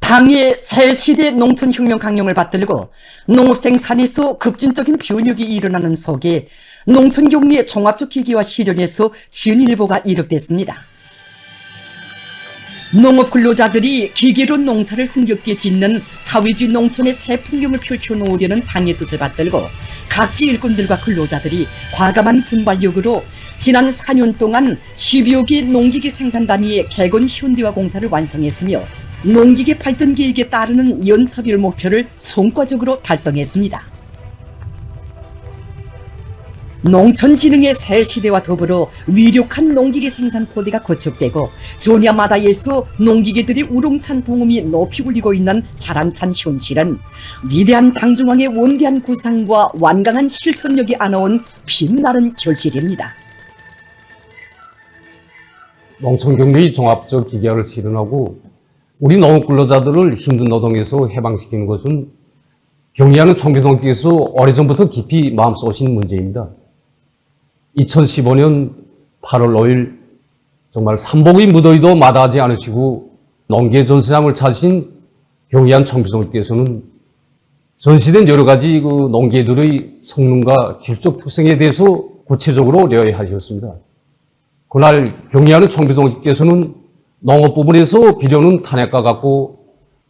당의 새시대 농촌혁명 강령을 받들고 농업생산에서 급진적인 변혁이 일어나는 속에 농촌격리의 종합적 기기화 실현에서 진일보가 이룩됐습니다. 농업 근로자들이 기계로 농사를 흥겹게 짓는 사회주의 농촌의 새 풍경을 펼쳐놓으려는 당의 뜻을 받들고 각지 일꾼들과 근로자들이 과감한 분발력으로 지난 4년 동안 10여 개 농기계 생산 단위의 개건 현대화 공사를 완성했으며 농기계 발전 계획에 따르는 연차별 목표를 성과적으로 달성했습니다. 농촌진흥의 새 시대와 더불어 위력한 농기계 생산 토대가 구축되고 전야마다에서 농기계들의 우렁찬 동음이 높이 울리고 있는 자랑찬 현실은 위대한 당중앙의 원대한 구상과 완강한 실천력이 안아온 빛나는 결실입니다. 농촌격리 종합적 기계화를 실현하고 우리 농업 근로자들을 힘든 노동에서 해방시키는 것은 경리하는 총비서께서 오래전부터 깊이 마음속으신 문제입니다. 2015년 8월 5일 정말 삼복의 무더위도 마다하지 않으시고 농계 전시장을 찾으신 경리한 총비서께서는 전시된 여러 가지 농계들의 성능과 기술적 특성에 대해서 구체적으로 려해하셨습니다. 그날 경리하는 총비서께서는 농업 부분에서 비료는 탄약과 같고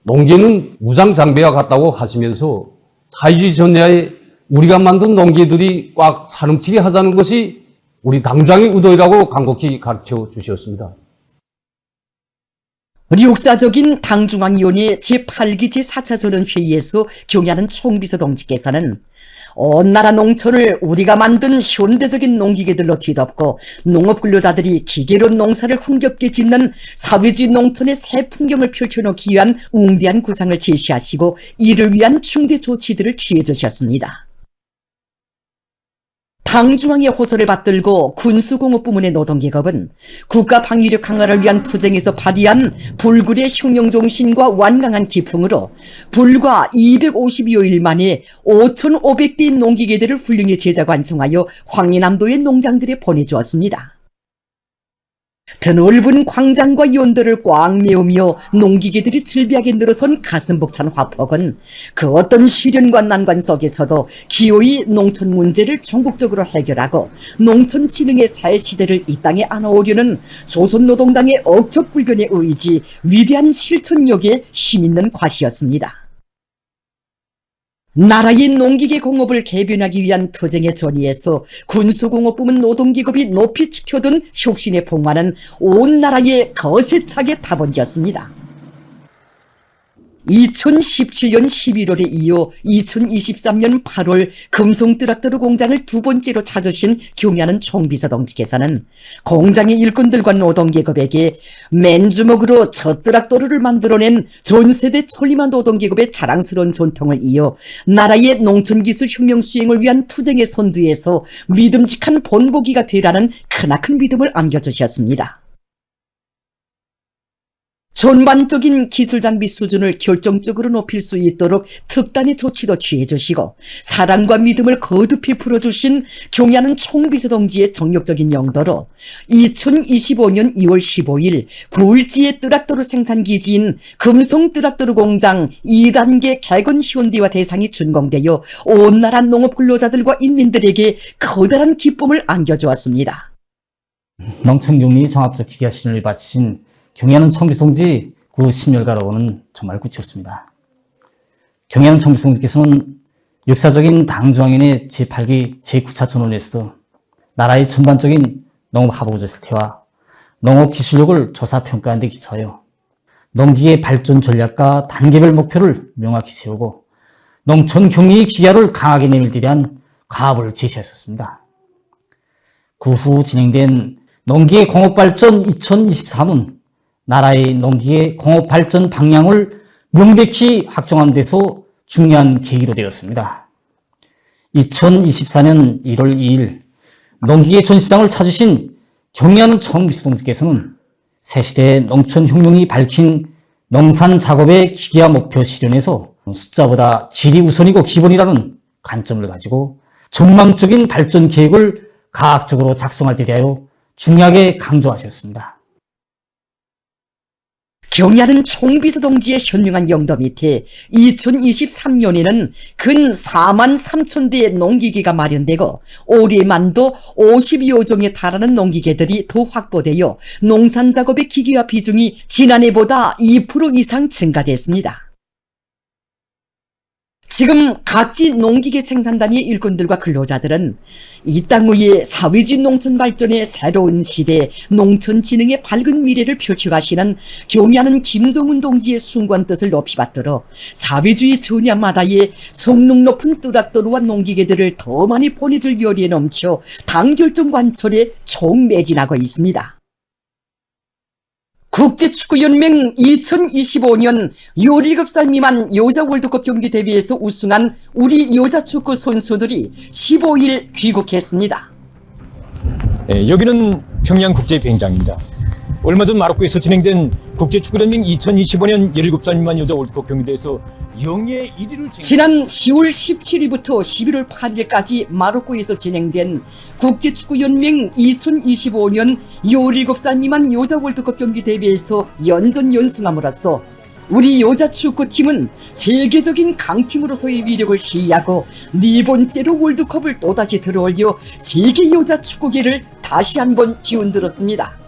농계는 무장 장비와 같다고 하시면서 사회주의 전야에 우리가 만든 농계들이 꽉 차넘치게 하자는 것이 우리 당장의 의도이라고 간곡히 가르쳐 주셨습니다. 역사적인 당중앙위원회 제8기 제4차 전원회의에서 경의하는 총비서 동지께서는 온 나라 농촌을 우리가 만든 현대적인 농기계들로 뒤덮고 농업 근로자들이 기계로 농사를 흥겹게 짓는 사회주의 농촌의 새 풍경을 펼쳐놓기 위한 웅대한 구상을 제시하시고 이를 위한 중대 조치들을 취해 주셨습니다. 당중앙의 호소를 받들고 군수공업부문의 노동계급은 국가 방위력 강화를 위한 투쟁에서 발휘한 불굴의 혁명정신과 완강한 기풍으로 불과 250여일 만에 5,500대의 농기계들을 훌륭히 제작 완성하여 황해남도의 농장들에 보내주었습니다. 드넓은 광장과 연도를 꽉 메우며 농기계들이 즐비하게 늘어선 가슴 벅찬 화폭은 그 어떤 시련과 난관 속에서도 기어이 농촌 문제를 전국적으로 해결하고 농촌 진흥의 새 시대를 이 땅에 안아오려는 조선노동당의 억척불변의 의지, 위대한 실천력에 힘있는 과시였습니다. 나라의 농기계 공업을 개변하기 위한 투쟁의 전의에서 군수공업부문 노동기급이 높이 축혀둔 혁신의 봉화는 온 나라에 거세차게 타번졌습니다. 2017년 11월에 이어 2023년 8월 금송 트랙터 공장을 두 번째로 찾으신 경의하는 총비서 동지께서는 공장의 일꾼들과 노동계급에게 맨주먹으로 저 트랙터를 만들어낸 전세대 천리만 노동계급의 자랑스러운 전통을 이어 나라의 농촌기술 혁명 수행을 위한 투쟁의 선두에서 믿음직한 본보기가 되라는 크나큰 믿음을 안겨주셨습니다. 전반적인 기술 장비 수준을 결정적으로 높일 수 있도록 특단의 조치도 취해주시고 사랑과 믿음을 거듭히 풀어주신 경의하는 총비서 동지의 정력적인 영도로 2025년 2월 15일 구울지의 트랙터 생산기지인 금송 트랙터 공장 2단계 개건 현대화 대상이 준공되어 온 나라 농업 근로자들과 인민들에게 커다란 기쁨을 안겨주었습니다. 농촌격리 종합적 기계화 실현을 바친 경의하는 총비서 동지 그 10년가로는 정말 굳혔습니다. 경의하는 총비서 동지께서는 역사적인 당중앙위원회 제8기 제9차 전원에서 나라의 전반적인 농업 하부구조 실태와 농업 기술력을 조사 평가한 데 기초하여 농기계 발전 전략과 단계별 목표를 명확히 세우고 농촌 격리 기계화를 강하게 내밀기 위한 과업을 제시하셨습니다. 그 후 진행된 농기계 공업발전 2023은 나라의 농기계 공업 발전 방향을 명백히 확정하는 데서 중요한 계기로 되었습니다. 2024년 1월 2일 농기계 전시장을 찾으신 경의하는 총비서 동지께서는 새시대 농촌혁명이 밝힌 농산 작업의 기계화 목표 실현에서 숫자보다 질이 우선이고 기본이라는 관점을 가지고 전망적인 발전 계획을 과학적으로 작성할 때 대하여 중요하게 강조하셨습니다. 경야는 총비서 동지의 현명한 영도 밑에 2023년에는 근 4만 3천 대의 농기계가 마련되고 올해만도 50여 종에 달하는 농기계들이 더 확보되어 농산작업의 기계화 비중이 지난해보다 2% 이상 증가됐습니다. 지금 각지 농기계 생산단의 일꾼들과 근로자들은 이 땅 위에 사회주의 농촌 발전의 새로운 시대, 농촌 진흥의 밝은 미래를 펼쳐가시는 경야는 김정은 동지의 숭고한 뜻을 높이 받들어 사회주의 전야마다의 성능 높은 뜨락도루와 농기계들을 더 많이 보내줄 열의에 넘쳐 당결정 관철에 총매진하고 있습니다. 국제축구연맹 2025년 17살 미만 여자 월드컵 경기 대회에서 우승한 우리 여자축구 선수들이 15일 귀국했습니다. 네, 여기는 평양국제비행장입니다. 얼마 전 마로코에서 진행된 국제축구연맹 2025년 17살 미만 여자 월드컵 경기대회에서 영예 1위를 지난 10월 17일부터 11월 8일까지 마로코에서 진행된 국제축구연맹 2025년 17살 미만 여자 월드컵 경기 대회에서 연전 연승함으로써 우리 여자 축구팀은 세계적인 강팀으로서의 위력을 시위하고 네 번째로 월드컵을 또다시 들어올려 세계 여자 축구계를 다시 한번 뒤흔들었습니다.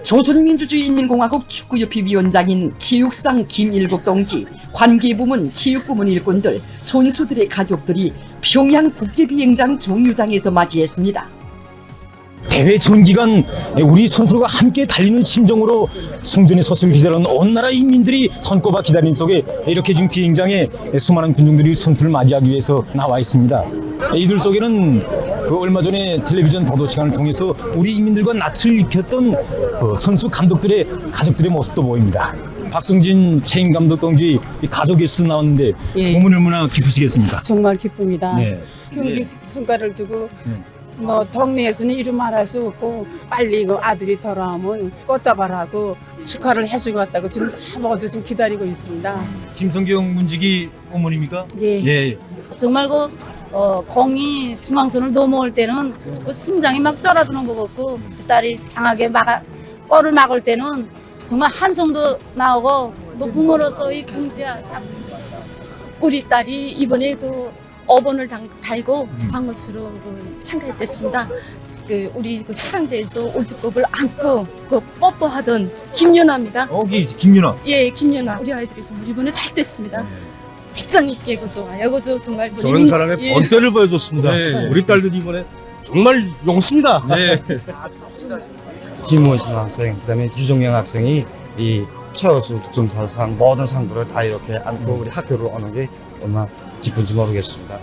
조선민주주의인민공화국 축구협회 위원장인 체육상 김일국 동지, 관계부문, 체육부문 일꾼들, 선수들의 가족들이 평양국제비행장 정류장에서 맞이했습니다. 대회 전 기간 우리 선수가 함께 달리는 심정으로 승전의 솥을 기다리는 온 나라 인민들이 손꼽아 기다리는 속에 이렇게 지금 비행장에 수많은 군중들이 선수를 맞이하기 위해서 나와 있습니다. 이들 속에는 그 얼마 전에 텔레비전 보도 시간을 통해서 우리 인민들과 낯을 익혔던 그 선수 감독들의 가족들의 모습도 보입니다. 박성진 체임 감독 동지 가족의 수도 나왔는데 몸은 얼마나 기쁘시겠습니까? 정말 기쁩니다. 네. 경기 성과를 두고 뭐 동네에서는 이루 말할 수 없고 빨리 그 아들이 돌아오면 꽃다발하고 축하를 해주고 왔다고 지금 모두 좀 기다리고 있습니다. 김성경 문직이 어머님입니까? 예. 예. 정말 공이 중앙선을 넘어올 때는 그 심장이 막 쫄아드는 것 같고 그 딸이 장하게 골을 막을 때는 정말 한성도 나오고 그 부모로서의 긍지와 우리 딸이 이번에 그 5번을 달고 광것으로 참가했댔습니다. 우리 시상대에서 월드컵을 안고 뽀뽀하던 김연아입니다. 김윤아. 예, 김연아. 우리 아이들이 정말 이번에 잘 됐습니다. 배짱 있게 좋아요. 그죠 정말 저런 사람의 번때를 보여줬습니다. 네. 우리 딸들이 이번에 정말 용수입니다. 네. 김원신 학생, 그다음에 유정영 학생이 이 최우수 득점사상 모든 상들을 다 이렇게 안고 우리 학교로 오는 게 얼마나 기쁜지 모르겠습니다.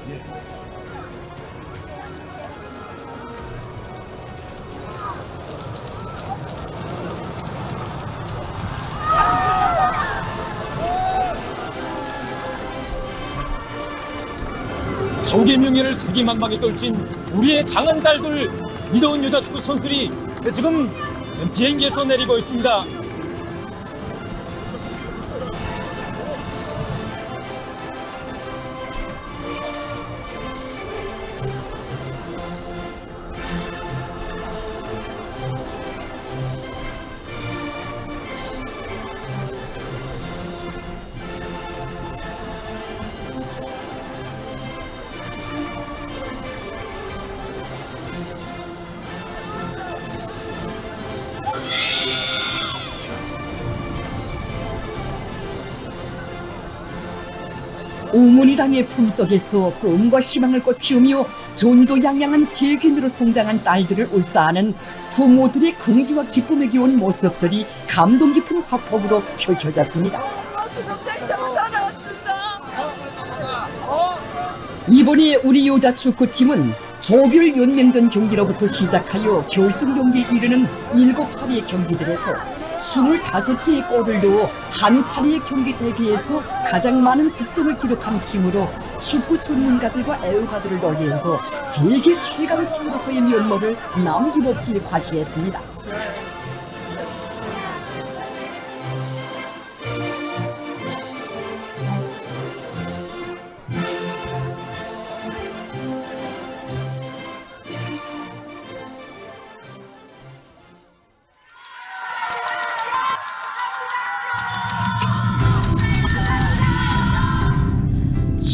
적의 명예를 세계망망에 떨친 우리의 장한 딸들 믿어온 여자 축구 선수들이 지금 비행기에서 내리고 있습니다. 오문이 당의 품속에서 꿈과 희망을 꽃피우며 존도양양한 재균으로 성장한 딸들을 울사하는 부모들의 긍지와 기쁨에 기운 모습들이 감동 깊은 화폭으로 펼쳐졌습니다. 이번에 우리 여자 축구팀은 조별 연맹전 경기로부터 시작하여 결승 경기에 이르는 7차례의 경기들에서 25개의 골을 넣어 한 차례의 경기 대회에서 가장 많은 득점을 기록한 팀으로 축구 전문가들과 애호가들을 놀리고 세계 최강 팀으로서의 면모를 남김없이 과시했습니다.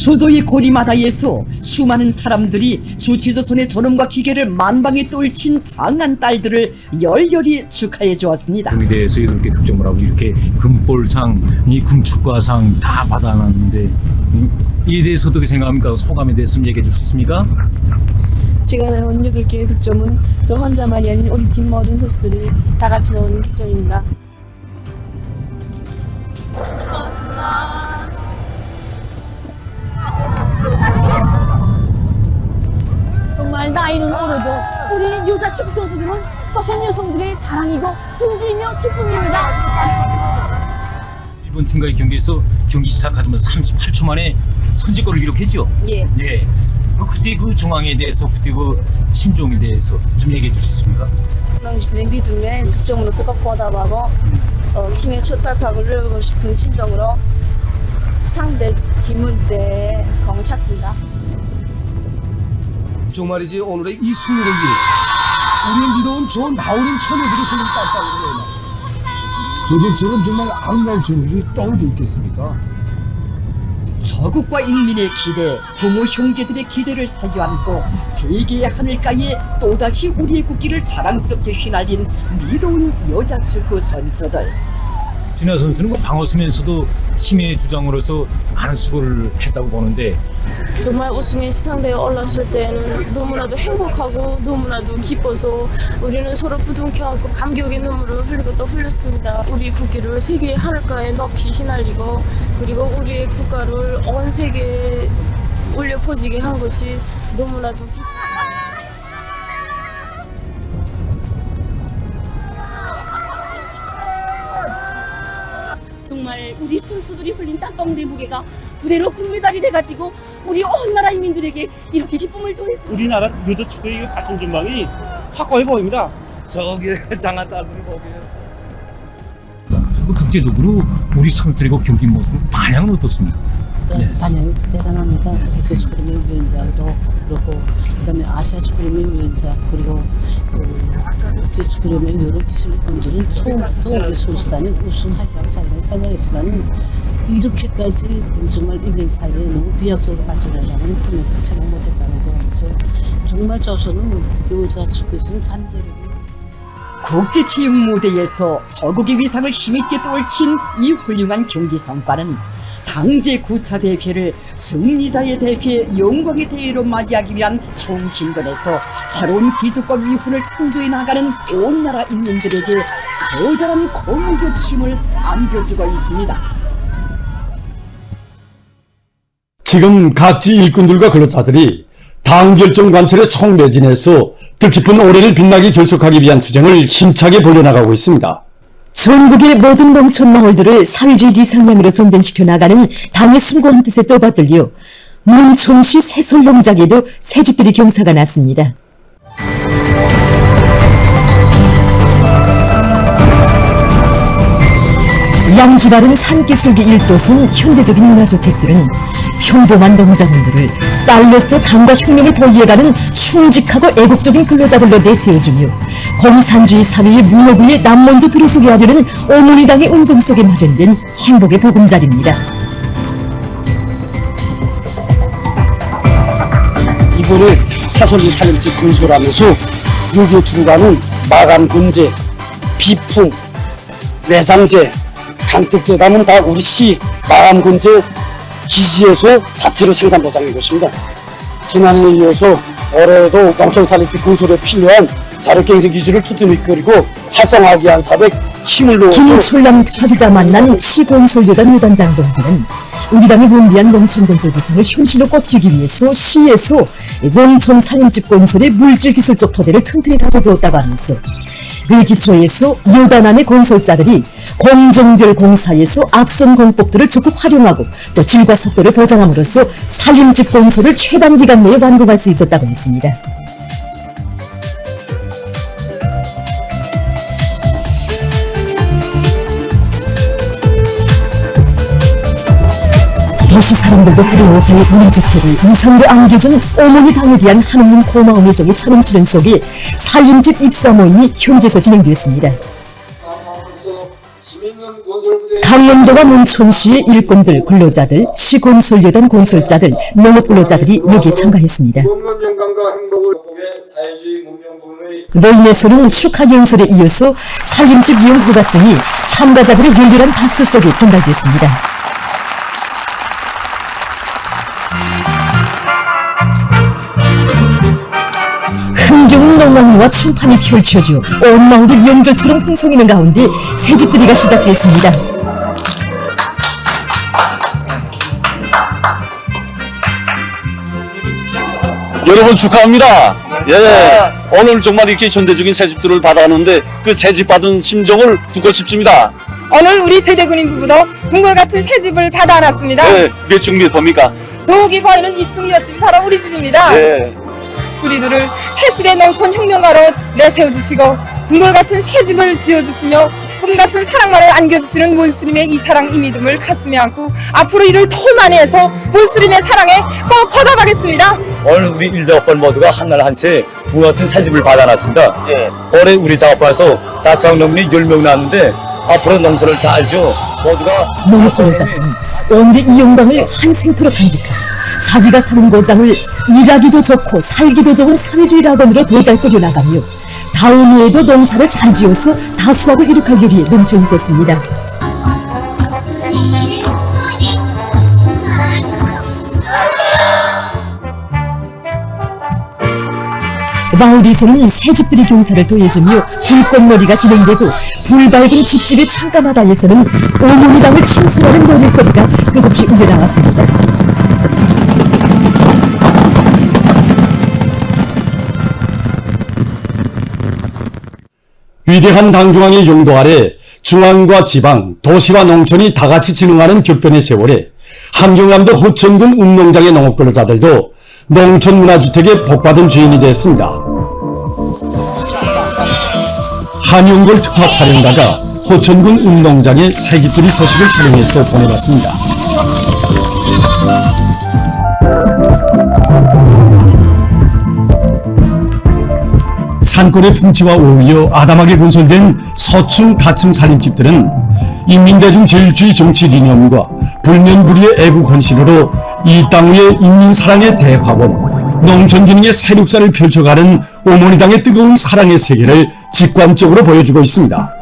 수도의 고리마다에서 수많은 사람들이 주치조선의 존엄과 기계를 만방에 떨친 장한 딸들을 열렬히 축하해 주었습니다. 경희대에서 이렇게 득점을 하고 이렇게 금볼상, 이 금축과상 다 받아놨는데 이에 대해서 어떻게 생각합니까? 소감에 대해서 좀 얘기해 줄 수 있습니까? 제가 넣은 8개의 득점은 저 혼자만이 아닌 우리 팀 모든 선수들이 다 같이 넣은 득점입니다. 정말 나이는 어려도 우리 여자 축구 선수들은 조선 여성들의 자랑이고 등주이며 기쁨입니다. 일본 팀과의 경기에서 경기 시작하자마자 38초 만에 선제골을 기록했죠? 예. 네. 그때 그 중앙에 대해서, 그때 그 심정에 대해서 좀 얘기해 줄 수 있습니까? 당신의 믿음에 득점으로서 보답하고 팀의 초탈파를 누르고 싶은 심정으로 상대 팀을 내 공을 찼습니다. 정말이지 오늘의 이 승리를 위해 우리의 믿어온 저 나오는 처녀들이 손을 땀땀으로 저들처럼 정말 아름다운 처녀들이 떠올려 있겠습니까? 저국과 인민의 기대, 부모 형제들의 기대를 사교안고 세계의 하늘가에 또다시 우리의 국기를 자랑스럽게 휘날린 믿어온 여자 축구 선수들. 준하 선수는 그 방어 쓰면서도 팀의 주장으로서 많은 수고를 했다고 보는데 정말 우승에 시상대에 올랐을 때는 너무나도 행복하고 너무나도 기뻐서 우리는 서로 부둥켜 안고 감격의 눈물을 흘리고 또 흘렸습니다. 우리 국기를 세계의 하늘가에 높이 휘날리고 그리고 우리의 국가를 온 세계에 울려 퍼지게 한 것이 너무나도 기뻐요. 정말 우리 선수들이 흘린 땀방울의 무게가 그대로 금메달이 돼가지고 우리 온 나라 인민들에게 이렇게 기쁨을 더해줘. 우리나라 여자 축구의 발전 전망이 확고해 보입니다. 저기 장한 딸들을 보면 국제적으로 우리 선수들의 그 경기 모습 반향은 어떻습니까? 네. 반영이 대단합니다. 국제축구연맹위원장도 그렇고 그다음에 아시아축구연맹위원장 그리고 국제축구연맹 여러 기술분들은 처음부터 우리 선수단이 우승하리라고 자기는 생각했지만 이렇게까지 정말 1년 사이에 너무 비약적으로 발전하려는 꿈을 생각 못했다는 거. 그래서 정말 조선은 여자 축구에서는 잔재력이 국제체육 무대에서 저국의 위상을 힘있게 떨친 이 훌륭한 경기 성과는 당제 9차 대회를 승리자의 대회, 영광의 대회로 맞이하기 위한 총진건에서 새로운 기적과 위훈을 창조해 나가는 온 나라 인민들에게 커다란 공적 힘을 안겨주고 있습니다. 지금 각지 일꾼들과 근로자들이 당 결정 관철의 총매진에서 뜻깊은 올해를 빛나게 결속하기 위한 투쟁을 힘차게 벌여나가고 있습니다. 전국의 모든 농촌 마을들을 사회주의 리상향으로 전변시켜 나가는 당의 숭고한 뜻에 떠받들려 문천시 새솔농장에도 새집들이 경사가 났습니다. 양지 바른 산기슭의 1도선 현대적인 문화주택들은 평범한 농장인들을 쌀로서 당과 혁명을 보이해가는 충직하고 애국적인 근로자들로 내세워주며 공산주의 사회의 문호부에 남먼저 들이서게 하려는 어머니당의 운정 속에 마련된 행복의 보금자리입니다. 이번에 사설리 살림집 건설하면서 여기에 들어가는 마감 근제, 비풍, 내장재, 간택재담은 다 우리 시 마감 근제 기지에서 자체로 생산 보장한 것입니다. 지난해에 이어서 올해도 농촌 살림집 건설에 필요한 자력갱생 기지를 튼튼히 이끌고 활성화하기 위한 사업에 힘을 넣어서 김철남 하기자 만난 시건설여단 유단장 동기는 우리 당이 본디한 농촌건설 구상을 현실로 꼽히기 위해서 시에서 농촌 살림집 건설의 물질기술적 토대를 튼튼히 다져두었다고 하면서 그 기초에서 여단안의 건설자들이 공정별 공사에서 앞선 공법들을 적극 활용하고 또 질과 속도를 보장함으로써 살림집 건설을 최단 기간 내에 완공할 수 있었다고 했습니다. 도시 사람들도 부러워할 문화주택을 이성으로 안겨준 어머니 당에 대한 한없는 고마움의 정이 차넘치는 속에 살림집 입사 모임이 현지에서 진행되었습니다. 지명연구원 강원도와 문천시의 일꾼들, 근로자들, 시건설료단 건설자들, 농업근로자들이 여기에 참가했습니다. 그로 인해서는 축하 연설에 이어서 살림집 이용 허가증이 참가자들의 열렬한 박수 속에 전달됐습니다. 흥겨운 농악무와 춤판이 펼쳐져 온 마을이 명절처럼 흥성이는 가운데 새집들이가 시작됐습니다. 여러분 축하합니다. 예, 오늘 정말 이렇게 현대적인 새집들을 받아가는데 그 새집 받은 심정을 듣고 싶습니다. 오늘 우리 제대군인 부부도 궁궐 같은 새집을 받아놨습니다. 예, 몇 층 몇 호입니까? 저기 보이는 2층 옆집이 바로 우리 집입니다. 예. 우리들을 새시대 농촌 혁명가로 내세워주시고 궁궐 같은 새집을 지어주시며 꿈 같은 사랑만을 안겨주시는 문수님의 이 사랑 이 믿음을 가슴에 안고 앞으로 이를 더 많이 해서 문수님의 사랑에 꼭 보답하겠습니다. 오늘 우리 일작업반 모두가 한날 한시에 궁궐 같은 새집을 받아놨습니다. 예. 올해 우리 작업반에서 다섯 농민이 10명 나왔는데 앞으로 농사를 잘 지어 모두가 농업근로자는 오늘의 이 영광을 한생토록 간직하고 자기가 사는 고장을 일하기도 좋고 살기도 좋은 사회주의 낙원으로 더 잘 꾸려나가며 다음 해에도 농사를 잘 지어서 다수확을 이룩할 요리에 넘쳐 있었습니다. 마을에서는 새집들이 경사를 더해주며 불꽃놀이가 진행되고 불밝은 집집의 창가마다에서는 어머니당을 친솔하는 노랫소리가 끝없이 울려나왔습니다. 위대한 당중앙의 용도 아래 중앙과 지방, 도시와 농촌이 다같이 진흥하는 격변의 세월에 함경남도 호천군 운농장의 농업근로자들도 농촌문화주택의 복받은 주인이 됐습니다. 한용골 특파 촬영가가 호천군 운농장의 새집들이 소식을 촬영해서 보내봤습니다. 산골의 풍치와 어울려 아담하게 건설된 서층 다층 살림집들은 인민대중 제일주의 정치 이념과 불면불의의 애국 헌신으로 이 땅 위의 인민사랑의 대화원, 농촌진흥의 새륙사를 펼쳐가는 어머니당의 뜨거운 사랑의 세계를 직관적으로 보여주고 있습니다.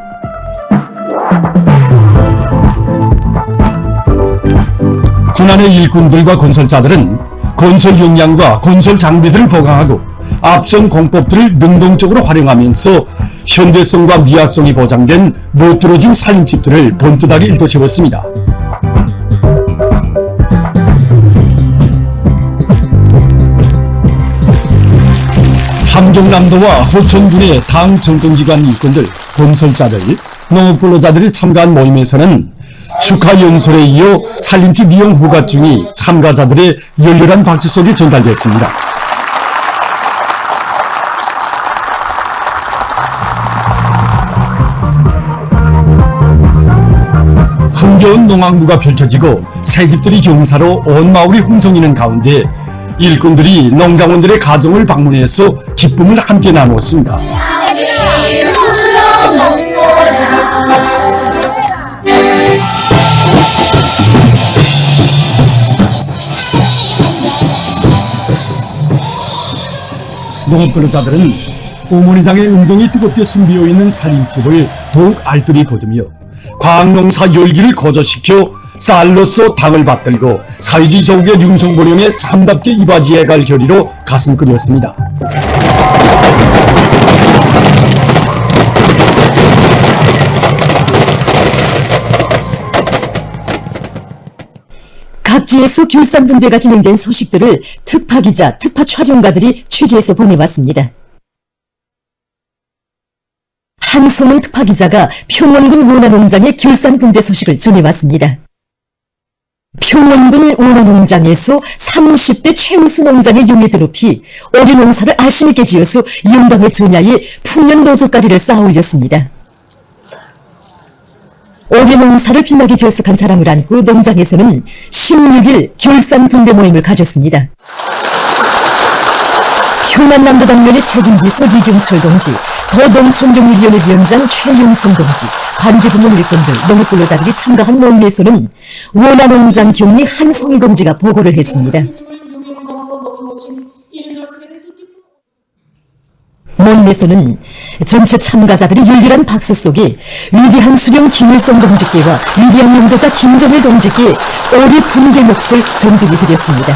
군안의 일꾼들과 건설자들은 건설 역량과 건설 장비들을 보강하고 앞선 공법들을 능동적으로 활용하면서 현대성과 미학성이 보장된 못들어진 살림집들을 번듯하게 일도세웠습니다. 함경남도와 호천군의 당 정권기관 일꾼들, 건설자들, 농업근로자들이 참가한 모임에서는 축하 연설에 이어 살림집 이용 허가증이 참가자들의 열렬한 박수 속에 전달됐습니다. 흥겨운 농악무가 펼쳐지고 새집들이 경사로 온 마을이 흥성이는 가운데 일꾼들이 농장원들의 가정을 방문해서 기쁨을 함께 나누었습니다. 농업근로자들은 어머니당의 음성이 뜨겁게 숨비어 있는 살림집을 더욱 알뜰히 거두며 과학농사 열기를 거저시켜 쌀로서 당을 받들고 사회주의 조국의 융성보령에 참답게 이바지해갈 결의로 가슴 끓였습니다. 각지에서 결산분배가 진행된 소식들을 특파기자, 특파 촬영가들이 취재해서 보내왔습니다. 한소문 특파기자가 평원군 원화농장의 결산분배 소식을 전해왔습니다. 평원군 원화농장에서 30대 최우수 농장의 용에 드롭히 올해 농사를 알심있게 지어서 영광의 전야에 풍년 노조가리를 쌓아 올렸습니다. 올해 농사를 빛나게 결석한 자랑을 안고 농장에서는 16일 결산 분배 모임을 가졌습니다. 흥안남도 당면의 책임기수 이경철 동지, 더농촌경리위원회 위원장 최용성 동지, 관계부문 일꾼들, 농업근로자들이 참가한 모임에서는 원화농장 경리 한송희 동지가 보고를 했습니다. 모임에서는 전체 참가자들이 열렬한 박수 속에 위대한 수령 김일성 동지께와 위대한 영도자 김정일 동지께 오리 분개 몫을 존중해 드렸습니다.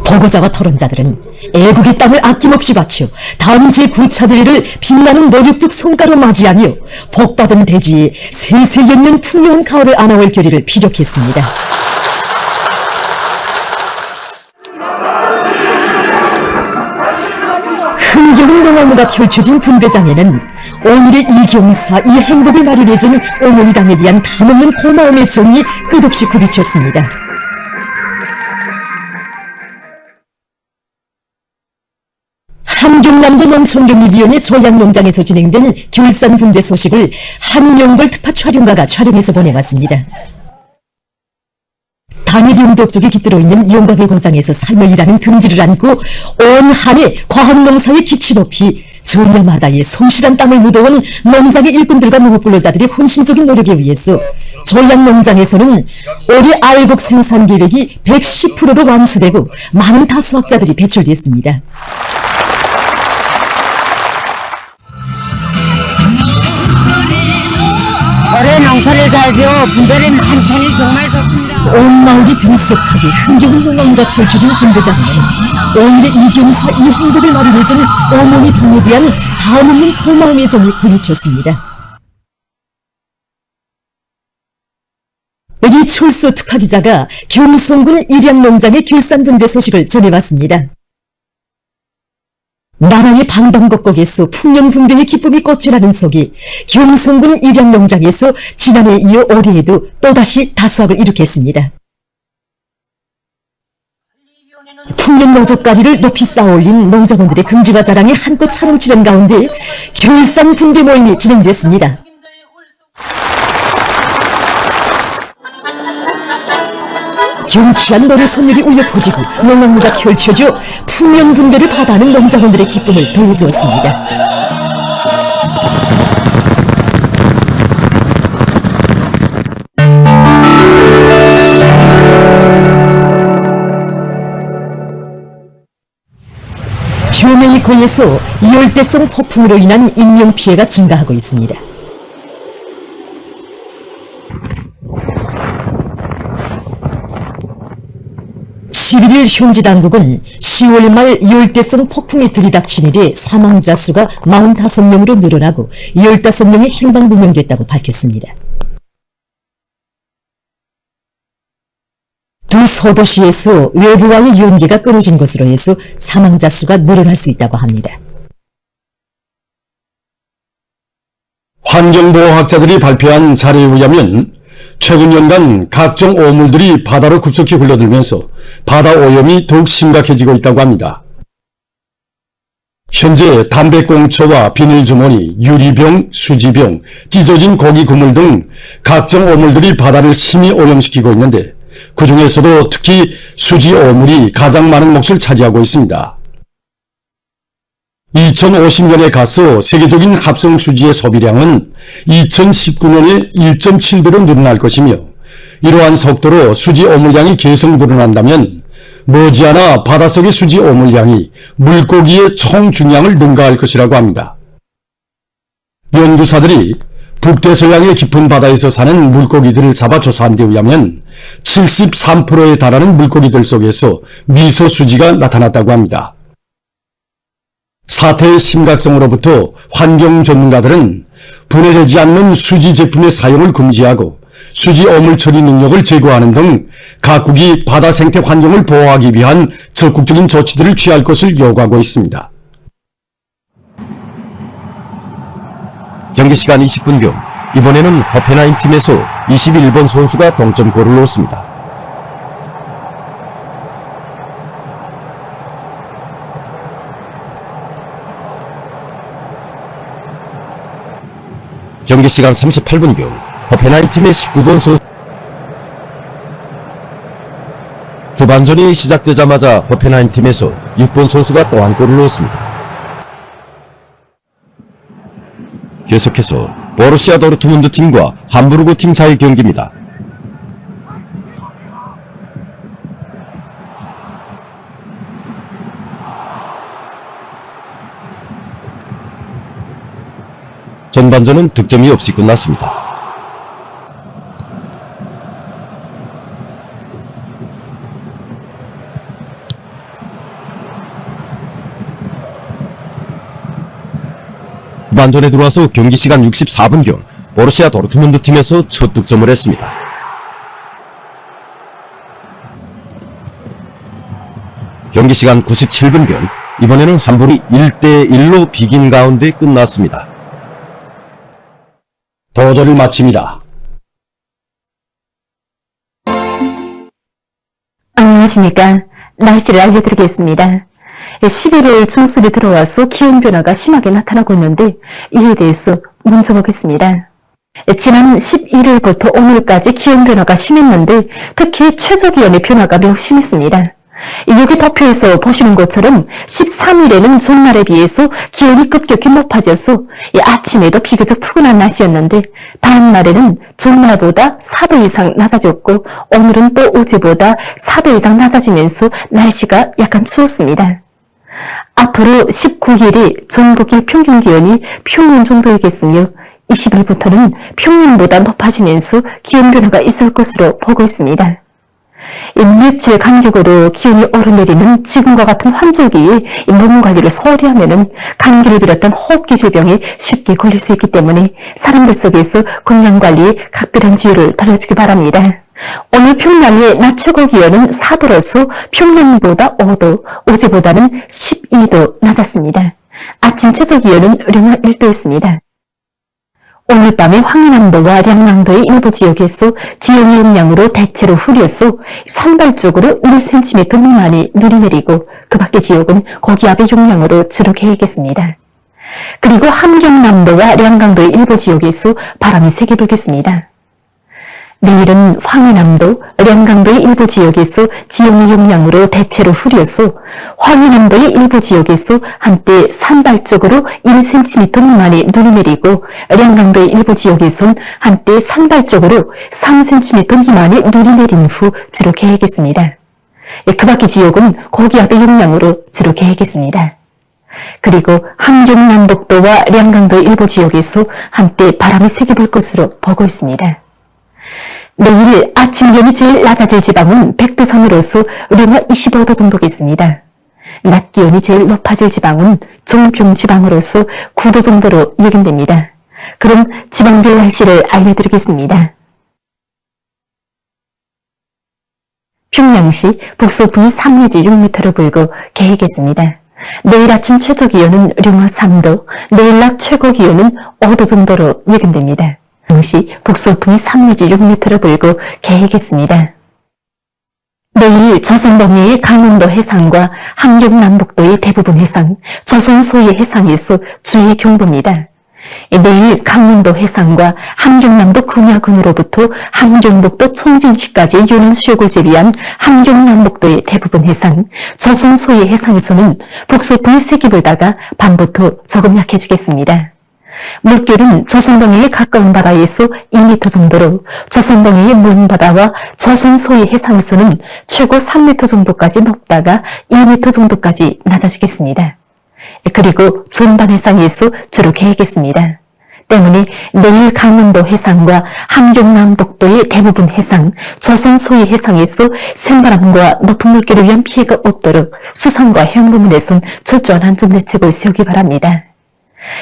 보고자와 토론자들은 애국의 땀을 아낌없이 바쳐 다음 제9차 대회를 빛나는 노력적 성과로 맞이하며 복받은 대지에 세세연년 풍요한 가을을 안아올 결의를 피력했습니다. 흥겨운 농화무가 펼쳐진 분배장에는 오늘의 이 경사, 이 행복을 마련해준 어머니 당에 대한 담없는 고마움의 정이 끝없이 굽이쳤습니다. 함경남도 농촌경리위원회 조양농장에서 진행된 결산 분배 소식을 한영걸 특파 촬영가가 촬영해서 보내왔습니다. 당일 영도 쪽에 깃들어 있는 용각의 고장에서 삶을 일하는 긍지를 안고 온 한해 과학농사에 기치 높이 전야마다의 성실한 땀을 묻어온 농장의 일꾼들과 농업근로자들의 헌신적인 노력에 의해서 조양농장에서는 올해 알곡 생산 계획이 110%로 완수되고 많은 다수학자들이 배출됐습니다. 올해 농사를 잘 지어 분배를 만천히 정말 좋습니다. 온 마을이 들썩하게 흥겨운 농화무가 펼쳐진 분배장에는 오늘의 이 경사, 이 행복을 마련해준 어머니 당에 대한 다음없는 고마움의 정을 굴리쳤습니다. 이철수 특파기자가 경성군 일양농장의 결산 분배 소식을 전해왔습니다. 나라의 방방곡곡에서 풍년 분배의 기쁨이 꽃피라는 속에 경성군 일양농장에서 지난해에 이어 올해에도 또다시 다수학을 이룩했습니다. 풍년 노젓가리를 높이 쌓아올린 농장원들의 긍지와 자랑이 한껏 차넘치는 가운데 결산 분배 모임이 진행됐습니다. 경쾌한 노래 선율이 울려 퍼지고 농악무가 펼쳐져 풍년 분배를 받아하는 농장원들의 기쁨을 더해주었습니다. 교메이코에서 열대성 폭풍으로 인한 인명피해가 증가하고 있습니다. 11일 현지 당국은 10월 말 열대성 폭풍이 들이닥친 이래 사망자 수가 45명으로 늘어나고 15명이 행방불명됐다고 밝혔습니다. 두 소도시에서 외부와의 연계가 끊어진 것으로 해서 사망자 수가 늘어날 수 있다고 합니다. 환경보호학자들이 발표한 자료에 의하면 최근 연간 각종 오물들이 바다로 급속히 흘러들면서 바다 오염이 더욱 심각해지고 있다고 합니다. 현재 담배꽁초와 비닐주머니, 유리병, 수지병, 찢어진 고기 그물 등 각종 오물들이 바다를 심히 오염시키고 있는데 그 중에서도 특히 수지 오물이 가장 많은 몫을 차지하고 있습니다. 2050년에 가서 세계적인 합성 수지의 소비량은 2019년에 1.7배로 늘어날 것이며 이러한 속도로 수지 오물량이 계속 늘어난다면 머지않아 바닷속의 수지 오물량이 물고기의 총 중량을 능가할 것이라고 합니다. 연구사들이 북대서양의 깊은 바다에서 사는 물고기들을 잡아 조사한 데 의하면 73%에 달하는 물고기들 속에서 미소수지가 나타났다고 합니다. 사태의 심각성으로부터 환경 전문가들은 분해되지 않는 수지 제품의 사용을 금지하고 수지 오물 처리 능력을 제고하는 등 각국이 바다 생태 환경을 보호하기 위한 적극적인 조치들을 취할 것을 요구하고 있습니다. 경기 시간 20분경 이번에는 허페나임 팀에서 21번 선수가 동점골을 넣었습니다. 경기 시간 38분경 허페나임 팀의 19번 선수 후반전이 시작되자마자 호펜하임 팀에서 6번 선수가 또 한 골을 넣었습니다. 계속해서 보루시아 도르트문드 팀과 함부르크 팀 사이 경기입니다. 전반전은 득점이 없이 끝났습니다. 후반전에 들어와서 경기 시간 64분경 보루시아 도르트문드 팀에서 첫 득점을 했습니다. 경기 시간 97분경 이번에는 함부르크 1대1로 비긴 가운데 끝났습니다. 도도를 마칩니다. 안녕하십니까. 날씨를 알려드리겠습니다. 11월 중순에 들어와서 기온 변화가 심하게 나타나고 있는데 이에 대해서 먼저 보겠습니다. 지난 11일부터 오늘까지 기온 변화가 심했는데 특히 최저기온의 변화가 매우 심했습니다. 여기 도표에서 보시는 것처럼 13일에는 전날에 비해서 기온이 급격히 높아져서 아침에도 비교적 푸근한 날씨였는데 다음날에는 전날보다 4도 이상 낮아졌고 오늘은 또 어제보다 4도 이상 낮아지면서 날씨가 약간 추웠습니다. 앞으로 19일이 전국일 평균 기온이 평년 정도이겠으며 20일부터는 평년보다 높아지면서 기온 변화가 있을 것으로 보고 있습니다. 며칠 간격으로 기온이 오르내리는 지금과 같은 환절기에 몸 관리를 소홀히 하면은 감기를 비롯한 호흡기 질병에 쉽게 걸릴 수 있기 때문에 사람들 속에서 건강 관리에 각별한 주의를 다려주기 바랍니다. 오늘 평양의 낮 최고 기온은 4도로서 평년보다 5도, 어제보다는 12도 낮았습니다. 아침 최저 기온은 영하 1도였습니다. 오늘 밤에 황해남도와 량랑도의 일부 지역에서 지형의 영향으로 대체로 흐려서 산발적으로 1cm 미만의 눈이 내리고 그 밖의 지역은 고기압의 영향으로 주로 개겠습니다. 그리고 함경남도와 량강도의 일부 지역에서 바람이 세게 불겠습니다. 내일은 황해남도, 량강도의 일부 지역에서 지형의 영향으로 대체로 흐려서 황해남도의 일부 지역에서 한때 산발적으로 1cm 미만의 눈이 내리고 량강도의 일부 지역에선 한때 산발적으로 3cm 미만의 눈이 내린 후 주로 개겠습니다. 그 밖의 지역은 고기압의 영향으로 주로 개겠습니다. 그리고 함경남북도와 량강도의 일부 지역에서 한때 바람이 세게 불 것으로 보고 있습니다. 내일 아침 기온이 제일 낮아질 지방은 백두산으로서 영하 25도 정도겠습니다. 낮 기온이 제일 높아질 지방은 종평 지방으로서 9도 정도로 예견됩니다. 그럼 지방별 날씨를 알려드리겠습니다. 평양시 북서풍이 3 내지 6m로 불고 개겠습니다. 내일 아침 최저 기온은 영하 3도, 내일 낮 최고 기온은 5도 정도로 예견됩니다. 당시 북서풍이 3 내지 6m로 불고 개겠습니다. 내일 조선 동해의 강원도 해상과 함경남북도의 대부분 해상, 조선 소의 해상에서 주의 경보입니다. 내일 강원도 해상과 함경남도 금야군으로부터 함경북도 청진시까지 연안 수역을 제비한 함경남북도의 대부분 해상, 조선 소의 해상에서는 북서풍이 세게 불다가 밤부터 조금 약해지겠습니다. 물결은 조선동해의 가까운 바다에서 2m 정도로 조선동해의 먼 바다와 조선 소의 해상에서는 최고 3m 정도까지 높다가 2m 정도까지 낮아지겠습니다. 그리고 전반 해상에서 주로 개겠습니다. 때문에 내일 강원도 해상과 함경남북도의 대부분 해상, 조선 소의 해상에서 센바람과 높은 물결을 위한 피해가 없도록 수산과 해양 부문에선 철저한 안전 대책을 세우기 바랍니다.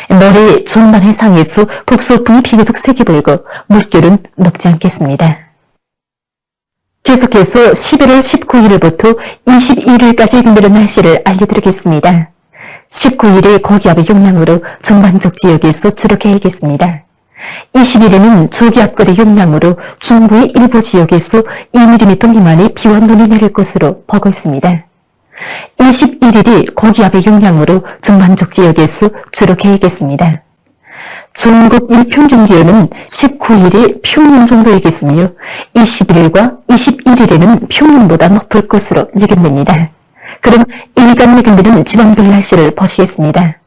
모레 전반 해상에서 북서풍이 비교적 세게 불고 물결은 높지 않겠습니다. 계속해서 11월 19일부터 21일까지 예견되는 날씨를 알려드리겠습니다. 19일에 고기압의 영향으로 전반적 지역에서 주로 개겠습니다. 20일에는 저기압골의 영향으로 중부의 일부 지역에서 2mm 미만의 비와 눈이 내릴 것으로 보고 있습니다. 21일이 고기압의 영향으로 전반적 지역에서 주로 개겠습니다. 전국 일평균 기온은 19일이 평년 정도이겠으며 21일과 21일에는 평년보다 높을 것으로 예견됩니다. 그럼 일간 예견되는 지방별 날씨를 보시겠습니다.